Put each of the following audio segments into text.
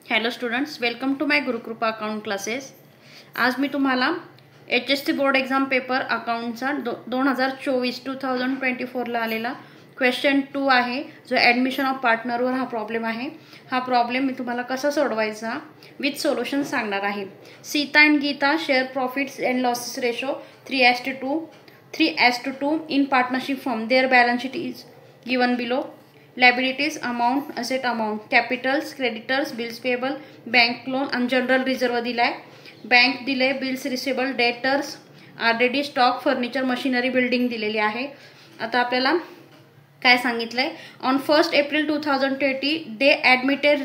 Hello students, welcome to my Gurukripa account classes. आज मी तुम्हाला HSC बोर्ड एग्जाम पेपर अकाउंटचा 2024 आलेला क्वेश्चन 2 आहे, जो ॲडमिशन ऑफ पार्टनरवर हा प्रॉब्लेम आहे। हा प्रॉब्लेम मी तुम्हाला कसा सोडवायचा विथ सोल्युशन सांगणार आहे। Sita and Gita share profits and losses ratio 3:2 in partnership firm. Their balance sheet is given below. Liabilities amount, asset amount, capitals, creditors, bills payable, bank loan and general reserve दिलाय, bank दिले, bills receivable, debtors, RDD, stock, furniture, machinery, building दिलेली आहे। आता आपल्याला काय सांगितलंय, on 1 April 2020 they admitted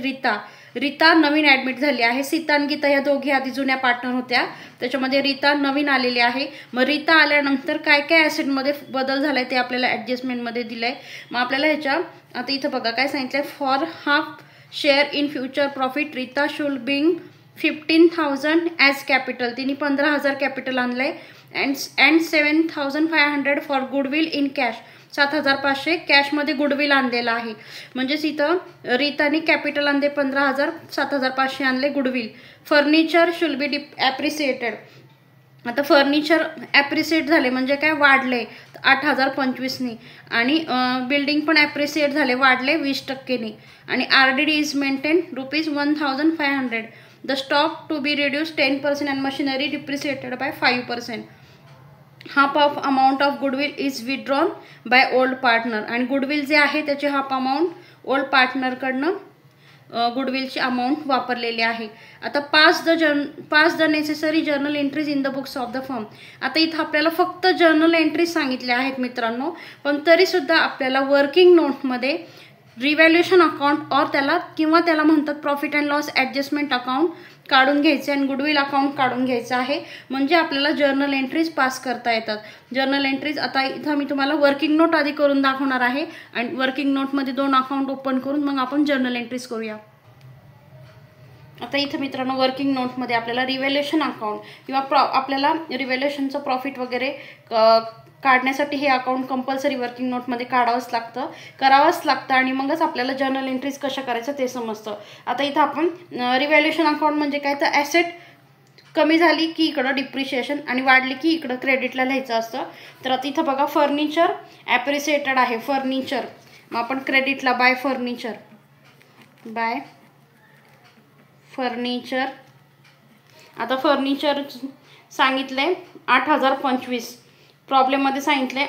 Rita Naveen admit झाली आहे। सीता आणि गीता या दोघी आधी जुन्या पार्टनर होत्या, त्याच्यामध्ये रीता नवीन आलेली आहे। मग रीता आल्यानंतर काय काय ॲसेटमध्ये बदल झालाय ते आपल्याला ॲडजस्टमेंटमध्ये दिलंय। मग आपल्याला ह्याच्या आता इथं बघा काय सांगितलंय, for half share in future profit Rita should being 15,000 as capital, तिने 15,000 कॅपिटल आणलंय, and 7,500 for goodwill in cash, 7,500 कॅशमध्ये गुडविल आणलेला आहे। म्हणजेच इथं रीताने कॅपिटल आणले 15,000, 7,500 आणले गुडविल। फर्निचर शुल बी ॲप्रिसिएटेड, आता फर्निचर ॲप्रिसिएट झाले म्हणजे काय, वाढले 8,025नी, आणि बिल्डिंग पण ॲप्रिसिएट झाले, वाढले 20%नी, आणि RDD is maintain ₹1,500. The stock to be reduce 10% and machinery depreciated by 5%. Half of amount of goodwill is withdrawn by old partner, आणि गुडविल जे आहे त्याची हाफ अमाऊंट ओल्ड पार्टनरकडनं गुडविलची अमाऊंट वापरलेली आहे। आता pass the necessary journal entries in the books of the firm. आता इथं आपल्याला फक्त जर्नल एंट्रीज सांगितल्या आहेत मित्रांनो, पण तरीसुद्धा आपल्याला वर्किंग नोटमध्ये रिव्हॅल्युएशन अकाउंट और त्याला म्हणतात profit and loss adjustment account काढून घ्यायचे आणि गुडविल अकाउंट काढून घ्यायचं आहे, म्हणजे आपल्याला जर्नल एंट्रीज पास करता येतात। जर्नल एंट्रीज आता इथं मी तुम्हाला वर्किंग नोट आधी करून दाखवणार आहे, आणि वर्किंग नोटमध्ये 2 अकाउंट ओपन करून मग आपण जर्नल एंट्रीज करूया। आता इथं मित्रांनो वर्किंग नोटमध्ये आपल्याला रिव्हॅल्युएशन अकाउंट किंवा आपल्याला रिव्हॅल्युएशनचं प्रॉफिट वगैरे काढण्यासाठी हे अकाउंट कंपल्सरी वर्किंग नोटमध्ये करावंच लागतं, आणि मगच आपल्याला जर्नल एंट्रीज कशा करायचं ते समजतं। आता इथं आपण रिव्हॅल्युएशन अकाउंट म्हणजे काय, तर ॲसेट कमी झाली की इकडं डिप्रिशिएशन, आणि वाढली की इकडं क्रेडिटला लिहायचं असतं। तर आता इथं बघा फर्निचर ॲप्रिसिएटेड आहे, फर्निचर, मग आपण क्रेडिटला बाय फर्निचर। आता फर्निचर सांगितलंय 8,025, प्रॉब्लेममध्ये सांगितले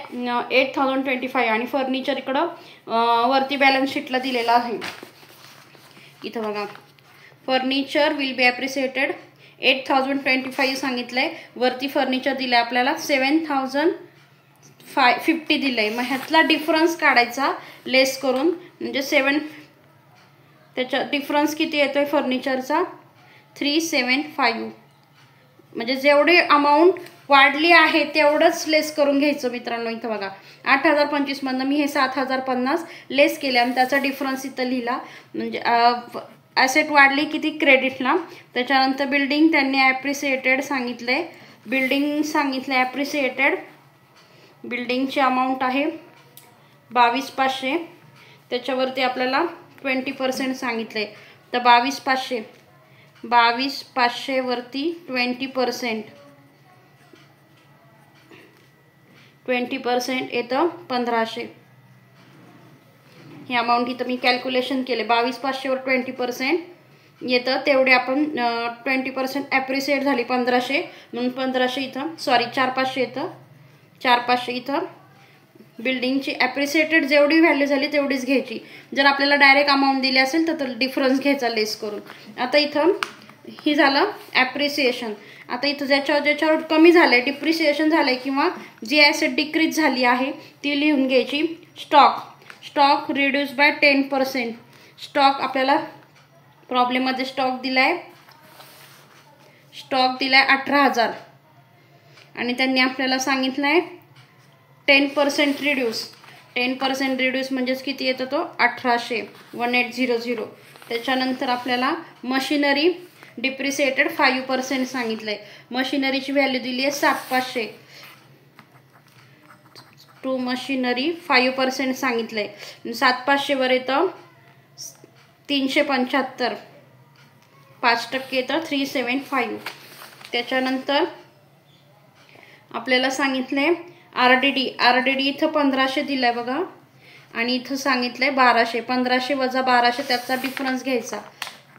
8,025, आणि फर्निचर इकडं वरती बॅलन्स शीटला दिलेला आहे। इथं बघा फर्निचर विल बी ॲप्रिसिएटेड 8,025 सांगितलंय, वरती फर्निचर दिलं आहे आपल्याला 7,550 दिलं आहे। मग ह्यातला डिफरन्स काढायचा लेस करून, म्हणजे 7, त्याचा डिफरन्स किती येतोय फर्निचरचा 375, म्हणजे जेवढी अमाऊंट वाढली आहे तेवढंच लेस करून घ्यायचं मित्रांनो। इथं बघा 8,025 मधनं मी हे 7,050 लेस केले आणि त्याचा डिफरन्स इथं लिहिला, म्हणजे ॲसेट वाढली किती क्रेडिटला। त्याच्यानंतर बिल्डिंग त्यांनी ॲप्रिसिएटेड सांगितले, बिल्डिंग सांगितले ॲप्रिसिएटेड, बिल्डिंगची अमाऊंट आहे 22,500, त्याच्यावरती आपल्याला 20% सांगितले, तर 22,500 वरती 20% येतं 1,500। ही अमाऊंट इथं मी कॅल्क्युलेशन केले, 22,500 वर 20% येतं, तेवढे आपण 20% ॲप्रिसिएट झाली 1,500, म्हणून 1,500 इथं, सॉरी 4,500 येतं, 4,500 इथं। बिल्डिंगची ॲप्रिसिएटेड जेवढी व्हॅल्यू झाली तेवढीच घ्यायची, जर आपल्याला डायरेक्ट अमाऊंट दिली असेल तर डिफरन्स घ्यायचा लेस करून। आता इथं ही झालं ॲप्रिसिएशन। आता इथं ज्याच्यावर कमी झालं आहे, डिप्रिसिएशन झालं आहे, किंवा जी ॲसेट डिक्रीज झाली आहे ती लिहून घ्यायची। स्टॉक रिड्यूस बाय 10%, स्टॉक आपल्याला प्रॉब्लेममध्ये स्टॉक दिलाय 18,000, आणि त्यांनी आपल्याला सांगितलं आहे 10% रिड्यूस म्हणजेच किती येतं, तो 1800। त्याच्यानंतर आपल्याला मशिनरी डिप्रिसिएटेड 5% सांगितलंय, मशिनरीची व्हॅल्यू दिली आहे 7,500, टू मशिनरी 5% सांगितलंय, 7,500 वर येतं 375, 5% तर 375. त्याच्यानंतर आपल्याला सांगितले RDD. RDD इथं 1500 दिलाय बघा आणि इथं सांगितलंय 1200. 1500 वजा 1200 त्याचा डिफरन्स घ्यायचा.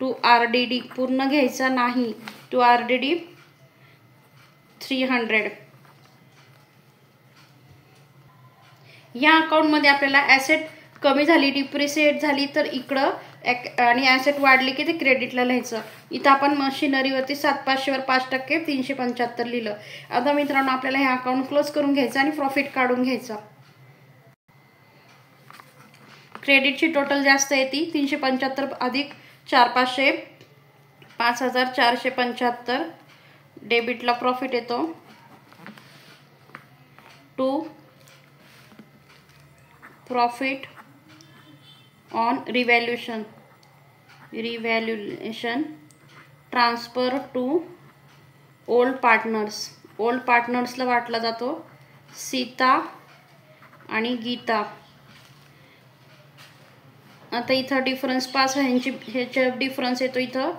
टू RDD पूर्ण घ्यायचा नाही. To RDD 300. या अकाउंटमध्ये आपल्याला ॲसेट कमी झाली, डिप्रिसिएट झाली तर इकडं आणि ॲसेट वाढली की ते क्रेडिटला लिहायचं. इथं आपण मशिनरीवरती 7500 वर 5% 375 लिहिलं. आता मित्रांनो आपल्याला हे अकाउंट क्लोज करून घ्यायचं आणि प्रॉफिट काढून घ्यायचं. क्रेडिटची टोटल जास्त येते 375 अधिक 4500 5475. डेबिटला प्रॉफिट येतो to profit on revaluation transfer to old partners. Old पार्टनर्सला वाटला जातो सीता आणि गीता. आता इथं डिफरन्स 5 ह्याचा डिफरन्स येतो इथं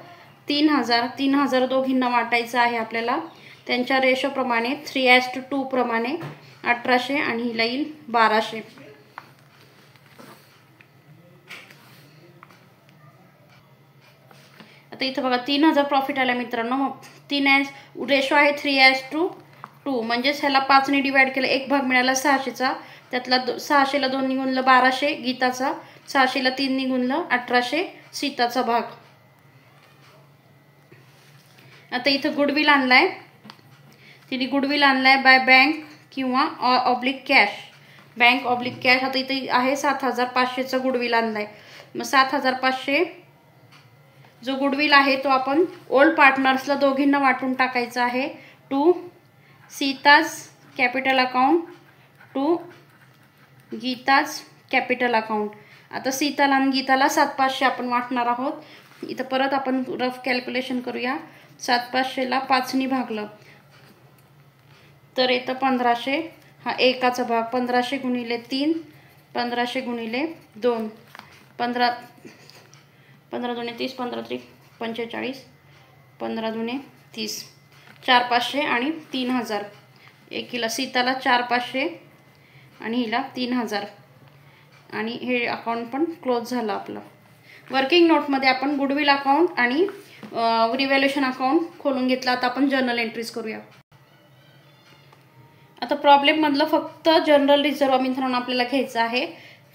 3000 दोघींना वाटायचं आहे आपल्याला. त्यांच्या रेशोप्रमाणे 3:2 प्रमाणे 1800 आणि हिला येईल 1200. आता इथं बघा 3000 प्रॉफिट आला मित्रांनो. मग 3 रेशो आहे 3:2 म्हणजेच ह्याला 5 ने डिवाइड केलं. एक भाग मिळाला 600चा. त्यातला 600ला 2 ने गुणलं 1200 गीताचा, 600ला 3 ने गुणलं 1800 सीताचा भाग. आता इथं गुडविल आणलाय. तिने गुडविल आणलाय बाय बँक किंवा oblique cash. Bank oblique cash. आता इथे आहे 7500चा गुडविल आणलाय. मग 7500 जो गुडविल आहे तो आपण ओल्ड पार्टनर्सला दोघींना वाटून टाकायचा आहे. To Sita's capital account to Gita's capital account. आता सीताला आणि गीताला 7500 आपण वाटणार आहोत. इथं परत आपण रफ कॅल्क्युलेशन करूया. 7500ला 5 ने भागलं तर येतं 1500. हा एकाचा भाग. 1500 गुणिले 3 1500 गुणिले 2 15 2 30 15 3 45 15 2 30 4500 आणि 3000. एकीला सीताला 4500 आणि हिला 3000 आणि हे अकाउंट पण क्लोज झालं आपलं. वर्किंग नोटमध्ये आपण गुडविल अकाउंट आणि रिव्हॅल्युएशन अकाउंट खोलून घेतलं. आता आपण जर्नल एंट्रीज करूया. आता प्रॉब्लेममधलं फक्त जनरल रिझर्व मित्रांनो आपल्याला घ्यायचं आहे.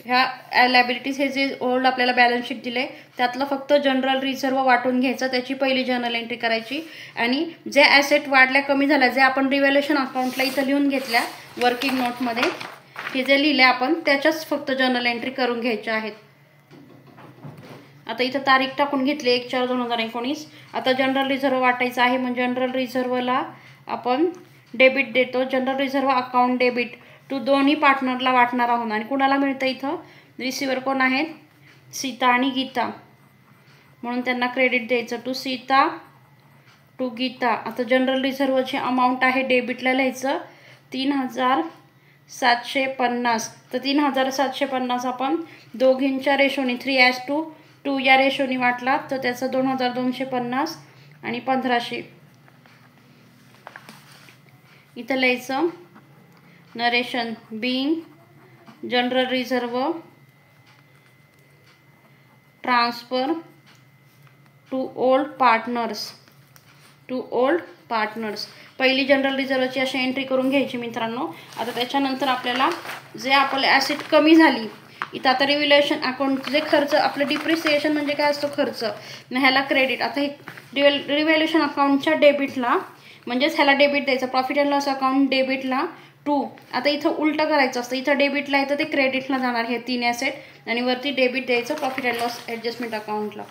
ह्या लायबिलिटीज हे जे ओल्ड आपल्याला बॅलन्स शीट दिले त्यातलं फक्त जनरल रिझर्व वाटून घ्यायचं. त्याची पहिली जर्नल एंट्री करायची आणि जे ॲसेट वाढल्या कमी झाल्या जे आपण रिव्हॅल्युएशन अकाउंटला इथं लिहून घेतल्या वर्किंग नोटमध्ये हे जे लिहिले आपण त्याच्याच फक्त जर्नल एंट्री करून घ्यायच्या आहेत. आता इथं तारीख टाकून घेतली 1/4/2019. आता जनरल रिझर्व वाटायचं आहे. मग जनरल रिझर्वला आपण डेबिट देतो. General reserve account debit to दोन्ही पार्टनरला वाटणार आहोत. आणि कुणाला मिळतं इथं रिसिव्हर कोण आहेत सीता आणि गीता म्हणून त्यांना क्रेडिट द्यायचं टू सीता टू गीता. आता जनरल रिझर्वची अमाऊंट आहे डेबिटला लिहायचं 3750. तर 3750 आपण दोघींच्या रेशोनी 3:2 या रेशोनी वाटला तर त्याचा 2250 आणि 1500. इथं लिहायचं narration being general reserve transfer to old partners. पहिली जनरल रिझर्वची अशी एंट्री करून घ्यायची मित्रांनो. आता त्याच्यानंतर आपल्याला जे आपले ॲसेट कमी झाली इथं आता रिव्हॅल्युएशन अकाउंट जे खर्च आपलं डिप्रिसिएशन म्हणजे काय असतो खर्च ह्याला क्रेडिट. आता हे रिव्हॅल्युएशन अकाउंटच्या डेबिटला म्हणजेच ह्याला डेबिट द्यायचं. प्रॉफिट अँड लॉस अकाउंट डेबिटला टू. आता इथं उलटं करायचं असतं. इथं डेबिटला येतं ते क्रेडिटला जाणार हे 3 ॲसेट आणि वरती डेबिट द्यायचं प्रॉफिट अँड लॉस ॲडजस्टमेंट अकाउंटला.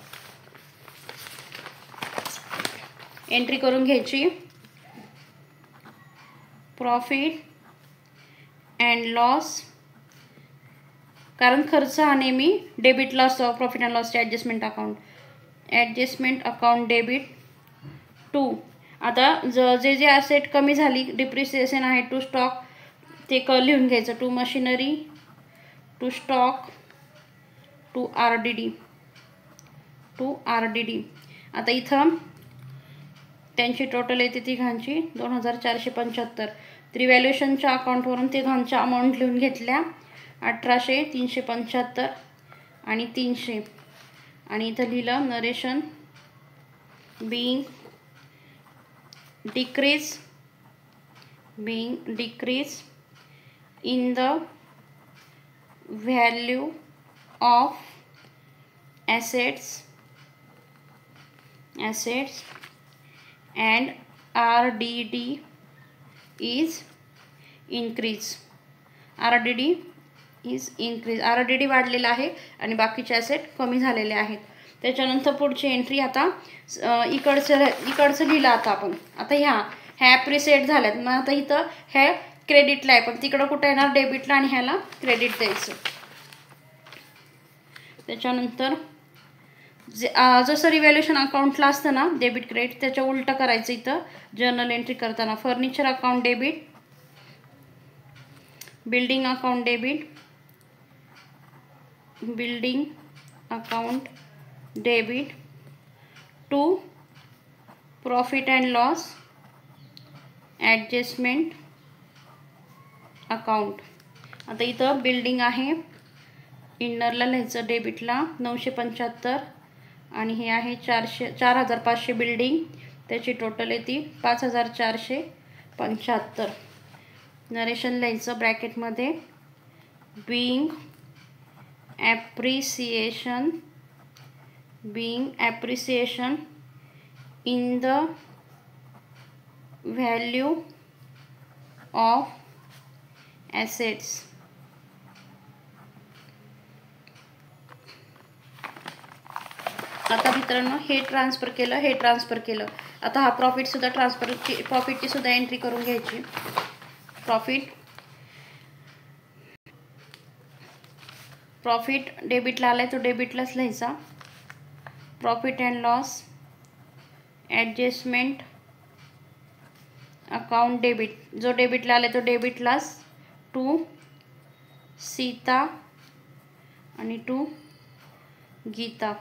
एंट्री करून घ्यायची प्रॉफिट अँड लॉस कारण खर्च हा नेहमी डेबिटला असतो. प्रॉफिट अँड लॉसचे ॲडजस्टमेंट अकाउंट डेबिट टू. आता जे ॲसेट कमी झाली डिप्रिसिएशन आहे टू स्टॉक ते लिहून घ्यायचं to machinery to stock to RDD. आता इथं त्यांची टोटल येते तिघांची 2475. रिव्हॅल्युएशनच्या अकाउंटवरून तिघांच्या अमाऊंट लिहून घेतल्या 1800, 375 आणि 300. आणि इथं लिहिलं narration being decrease in the value of assets and RDD is increase. RDD वाढलेला आहे आणि बाकीचे ॲसेट कमी झालेले आहेत. त्याच्यानंतर पुढची एंट्री आता इकडचं लिहिलं आता आपण. आता ह्या ॲप्रिसिएट झाल्यात. मग आता इथं ह्या क्रेडिटला आहे, पण तिकडं कुठं येणार डेबिटला आणि ह्याला क्रेडिट द्यायचं. त्याच्यानंतर जसं रिव्हॅल्युएशन अकाउंटला असतं ना डेबिट क्रेडिट, त्याच्या उलटं करायचं इथं जर्नल एंट्री करताना. Furniture account debit, building account debit, building account debit to profit and loss adjustment account. आता इथं बिल्डिंग आहे, इनरला लिहायचं डेबिटला 975 आणि हे आहे 4500 बिल्डिंग, त्याची टोटल येते 5475. नरेशन लिहायचं ब्रॅकेटमध्ये being appreciation in the value of assets. आता मित्रांनो हे ट्रान्सफर केलं. आता हा प्रॉफिटची सुद्धा एंट्री करून घ्यायची. प्रॉफिट डेबिटला आलाय तो डेबिटलाच लिहायचा. Profit and loss adjustment account debit, जो डेबिटला आलाय तो डेबिटलाच टू सीता आणि टू गीता.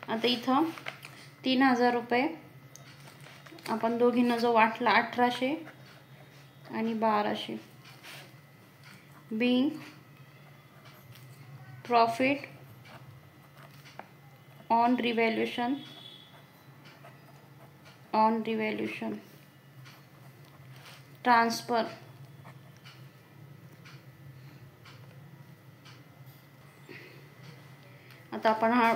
आता इथं 3000 रुपये आपण दोघींना जो वाटला 1800 आणि 1200. being profit on revaluation transfer. आता आपण हा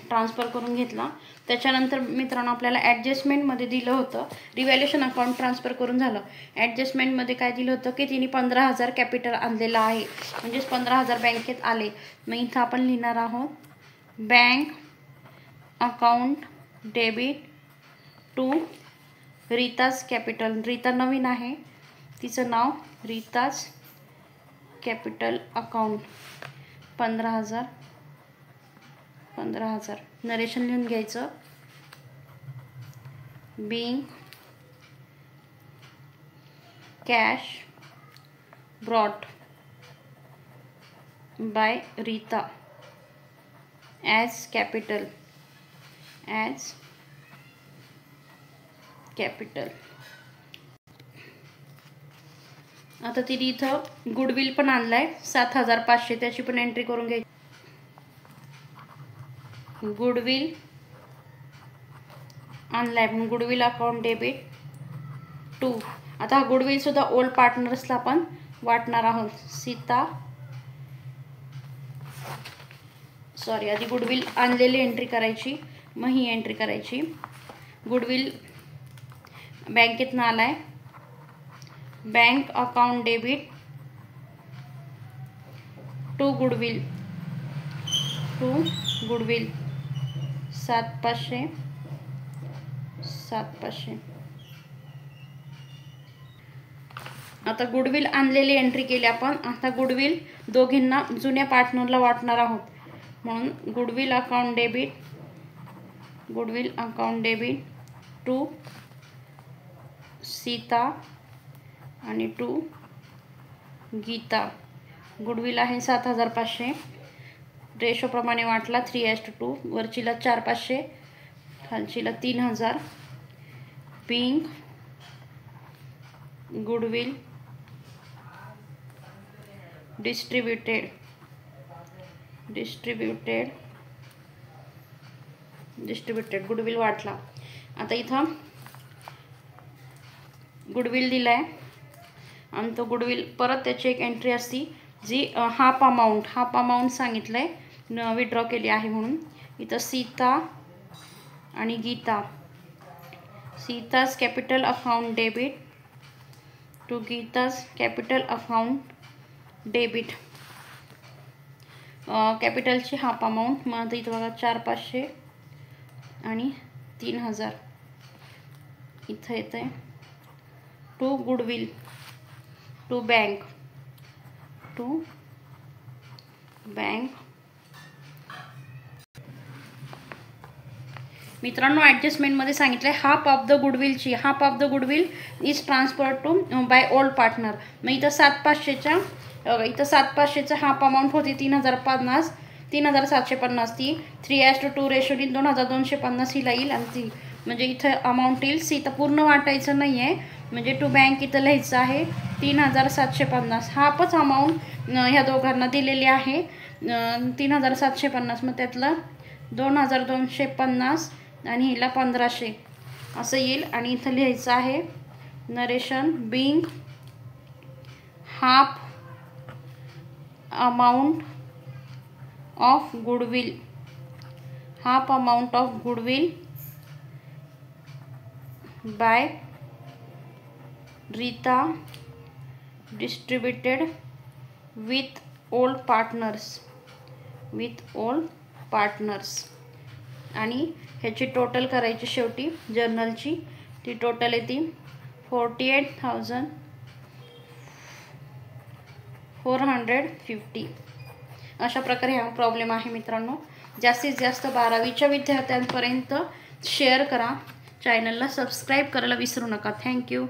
ट्रान्सफर करून घेतला. त्याच्यानंतर मित्रांनो आपल्याला ॲडजस्टमेंटमध्ये दिलं होतं रिव्हॅल्युएशन अकाउंट ट्रान्सफर करून झालं. ॲडजस्टमेंटमध्ये काय दिलं होतं की तिने 15000 कॅपिटल आणलेलं आहे, म्हणजेच 15000 बँकेत आले. मग इथं आपण लिहिणार आहोत bank account debit to Rita's capital. Rita नवीन आहे, तिचं नाव रीताज कॅपिटल अकाउंट 15000. नरेशन लिहून घ्यायचं being cash brought by Rita as capital. आता तिने इथं गुडविल पण आणलाय 7500, त्याची पण एंट्री करून घ्यायची. गुडविल आणलाय म्हणून गुडविल अकाउंट डेबिट टू. आता हा गुडविल सुद्धा ओल्ड पार्टनर्सला आपण वाटणार आहोत. आधी गुडविल आणलेली एंट्री करायची, मग ही एंट्री करायची. गुडविल बँकेतनं आलाय, bank account debit to goodwill 7500. आता गुडविल आणलेली एंट्री केली आपण. आता गुडविल दोघींना जुन्या पार्टनरला वाटणार आहोत, म्हणून goodwill account debit to Sita आणि टू गीता. गुडविल आहे 7500, रेशोप्रमाणे वाटला 3:2. वरचीला 4500 खालचीला 3000 बिंग गुडविल डिस्ट्रीब्युटेड गुडविल वाटला. आता इथं गुडविल दिलाय आणि तो गुडविल परत त्याची एक एंट्री असती जी हाफ अमाऊंट सांगितलंय विड्रॉ केली आहे म्हणून. इथं सीता आणि Gita. Sita's capital account debit to Gita's capital account debit. कॅपिटलची हाफ अमाऊंट मग इथं बघा 4,500 आणि 3,000 इथं येतं आहे. टू गुडविल टू बँक मित्रांनो ॲडजस्टमेंटमध्ये सांगितलं आहे half of the goodwill is transfer to by old partner. मग इथं 7,500चं हाफ अमाऊंट होती 3,750 ती 3:2 रेशोनी 2,250 हिला येईल आणि ती म्हणजे इथं अमाऊंट येईल. इथं पूर्ण वाटायचं नाही आहे म्हणजे टू बँक इथं लिहायचं आहे 3,750. हाफच अमाऊंट ह्या दोघांना दिलेली आहे 3,750. मग त्यातलं 2,250 आणि हिला 1,500 असं येईल. आणि इथं लिहायचं आहे narration being half amount of goodwill by Rita distributed with old partners. आणि ह्याची टोटल करायची शेवटी जर्नलची. ती टोटल येते 48,450. अशा प्रकारे हा प्रॉब्लेम आहे मित्रांनो. जास्तीत जास्त 12वीच्या विद्यार्थ्यांपर्यंत शेअर करा. चॅनलला सबस्क्राईब करायला विसरू नका. थँक्यू.